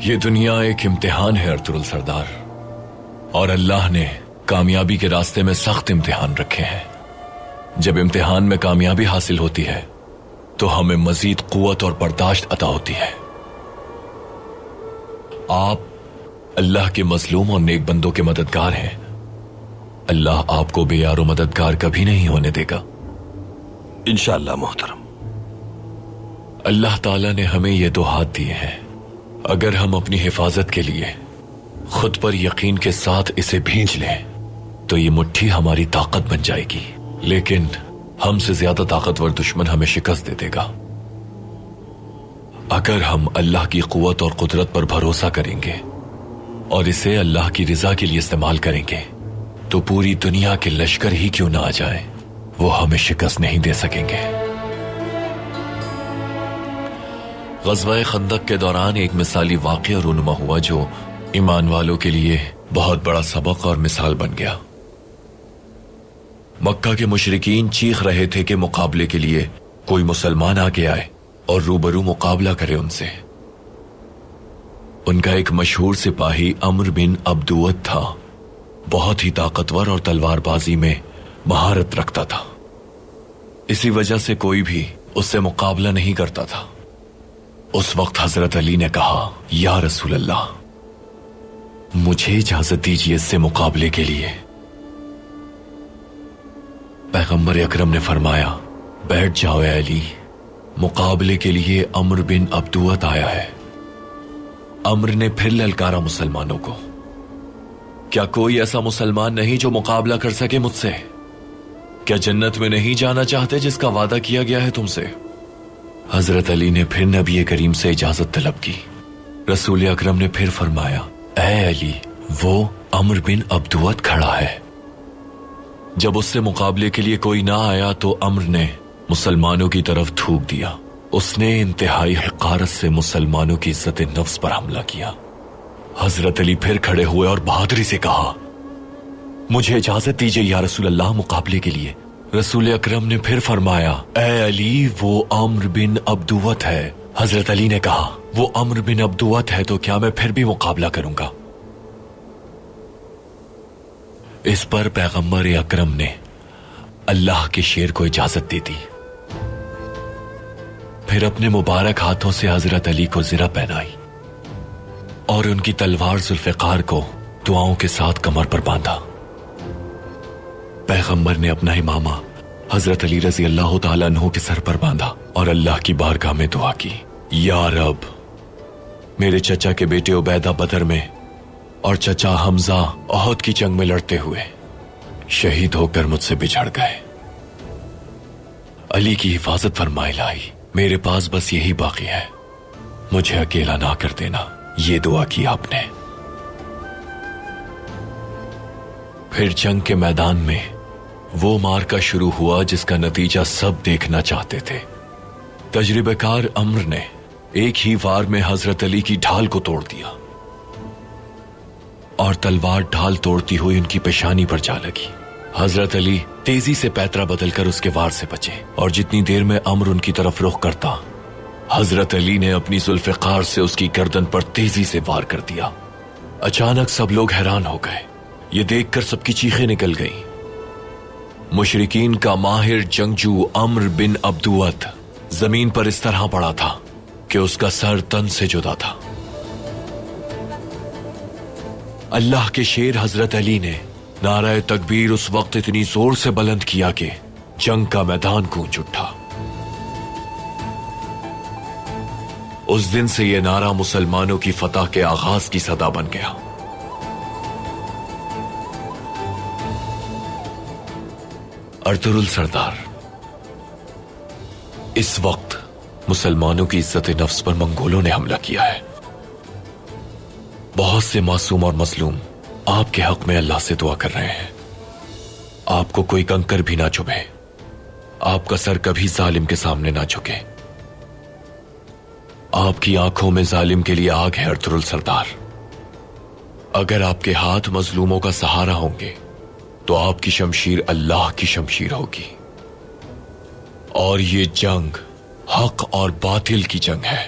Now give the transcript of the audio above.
یہ دنیا ایک امتحان ہے ارطغرل سردار، اور اللہ نے کامیابی کے راستے میں سخت امتحان رکھے ہیں۔ جب امتحان میں کامیابی حاصل ہوتی ہے تو ہمیں مزید قوت اور برداشت عطا ہوتی ہے۔ آپ اللہ کے مظلوم اور نیک بندوں کے مددگار ہیں۔ اللہ آپ کو بے یار و مددگار کبھی نہیں ہونے دے گا انشاءاللہ محترم۔ اللہ تعالیٰ نے ہمیں یہ دو ہاتھ دیے ہیں، اگر ہم اپنی حفاظت کے لیے خود پر یقین کے ساتھ اسے بھیج لیں تو یہ مٹھی ہماری طاقت بن جائے گی، لیکن ہم سے زیادہ طاقتور دشمن ہمیں شکست دے دے گا۔ اگر ہم اللہ کی قوت اور قدرت پر بھروسہ کریں گے اور اسے اللہ کی رضا کے لیے استعمال کریں گے تو پوری دنیا کے لشکر ہی کیوں نہ آ جائیں، وہ ہمیں شکست نہیں دے سکیں گے۔ غزوہ خندق کے دوران ایک مثالی واقعہ رونما ہوا جو ایمان والوں کے لیے بہت بڑا سبق اور مثال بن گیا۔ مکہ کے مشرکین چیخ رہے تھے کہ مقابلے کے لیے کوئی مسلمان آگے آئے اور روبرو مقابلہ کرے ان سے۔ ان کا ایک مشہور سپاہی عمرو بن عبدوت تھا، بہت ہی طاقتور اور تلوار بازی میں مہارت رکھتا تھا، اسی وجہ سے کوئی بھی اس سے مقابلہ نہیں کرتا تھا۔ اس وقت حضرت علی نے کہا، یا رسول اللہ، مجھے اجازت دیجیے اس سے مقابلے کے لیے۔ پیغمبر اکرم نے فرمایا، بیٹھ جاؤ اے علی، مقابلے کے لیے عمرو بن عبدوت آیا ہے۔ عمرو نے پھر للکارا مسلمانوں کو، کیا کوئی ایسا مسلمان نہیں جو مقابلہ کر سکے مجھ سے؟ کیا جنت میں نہیں جانا چاہتے جس کا وعدہ کیا گیا ہے تم سے؟ حضرت علی نے پھر نبی کریم سے اجازت طلب کی۔ رسول اکرم نے پھر فرمایا، اے علی، وہ عمرو بن عبدوت کھڑا ہے۔ جب اس سے مقابلے کے لیے کوئی نہ آیا تو عمرو نے مسلمانوں کی طرف تھوک دیا۔ اس نے انتہائی حقارت سے مسلمانوں کی عزت نفس پر حملہ کیا۔ حضرت علی پھر کھڑے ہوئے اور بہادری سے کہا، مجھے اجازت دیجیے یا رسول اللہ، مقابلے کے لیے۔ رسول اکرم نے پھر فرمایا، اے علی، وہ عمرو بن عبدوت ہے۔ حضرت علی نے کہا، وہ عمرو بن عبدوت ہے تو کیا میں پھر بھی مقابلہ کروں گا؟ اس پر پیغمبر اکرم نے اللہ کے شیر کو اجازت دے دی، پھر اپنے مبارک ہاتھوں سے حضرت علی کو زرہ پہنائی اور ان کی تلوار ذوالفقار کو دعاؤں کے ساتھ کمر پر باندھا۔ پیغمبر نے اپنا امامہ حضرت علی رضی اللہ تعالیٰ عنہ کے سر پر باندھا اور اللہ کی بارگاہ میں دعا کی، یا رب، میرے چچا کے بیٹے عبیدہ بدر میں اور چچا حمزہ احد کی جنگ میں لڑتے ہوئے شہید ہو کر مجھ سے بچھڑ گئے، علی کی حفاظت فرمائے الہی، میرے پاس بس یہی باقی ہے، مجھے اکیلا نہ کر دینا۔ یہ دعا کی آپ نے۔ پھر جنگ کے میدان میں وہ معرکہ شروع ہوا جس کا نتیجہ سب دیکھنا چاہتے تھے۔ تجربہ کار عمرو نے ایک ہی وار میں حضرت علی کی ڈھال کو توڑ دیا اور تلوار ڈھال توڑتی ہوئی ان کی پیشانی پر جا لگی۔ حضرت علی تیزی سے پیترا بدل کر اس کے وار سے بچے، اور جتنی دیر میں عمرو ان کی طرف رخ کرتا، حضرت علی نے اپنی ذوالفقار سے اس کی گردن پر تیزی سے وار کر دیا۔ اچانک سب لوگ حیران ہو گئے، یہ دیکھ کر سب کی چیخیں نکل گئیں۔ مشرکین کا ماہر جنگجو عمرو بن عبدوت زمین پر اس طرح پڑا تھا کہ اس کا سر تن سے جدا تھا۔ اللہ کے شیر حضرت علی نے نعرہ تکبیر اس وقت اتنی زور سے بلند کیا کہ جنگ کا میدان گونج اٹھا۔ اس دن سے یہ نعرہ مسلمانوں کی فتح کے آغاز کی صدا بن گیا۔ ارطغرل سردار، اس وقت مسلمانوں کی عزت نفس پر منگولوں نے حملہ کیا ہے۔ بہت سے معصوم اور مظلوم آپ کے حق میں اللہ سے دعا کر رہے ہیں، آپ کو کوئی کنکر بھی نہ چبھے، آپ کا سر کبھی ظالم کے سامنے نہ جھکے۔ آپ کی آنکھوں میں ظالم کے لیے آگ ہے ارطغرل سردار۔ اگر آپ کے ہاتھ مظلوموں کا سہارا ہوں گے تو آپ کی شمشیر اللہ کی شمشیر ہوگی، اور یہ جنگ حق اور باطل کی جنگ ہے۔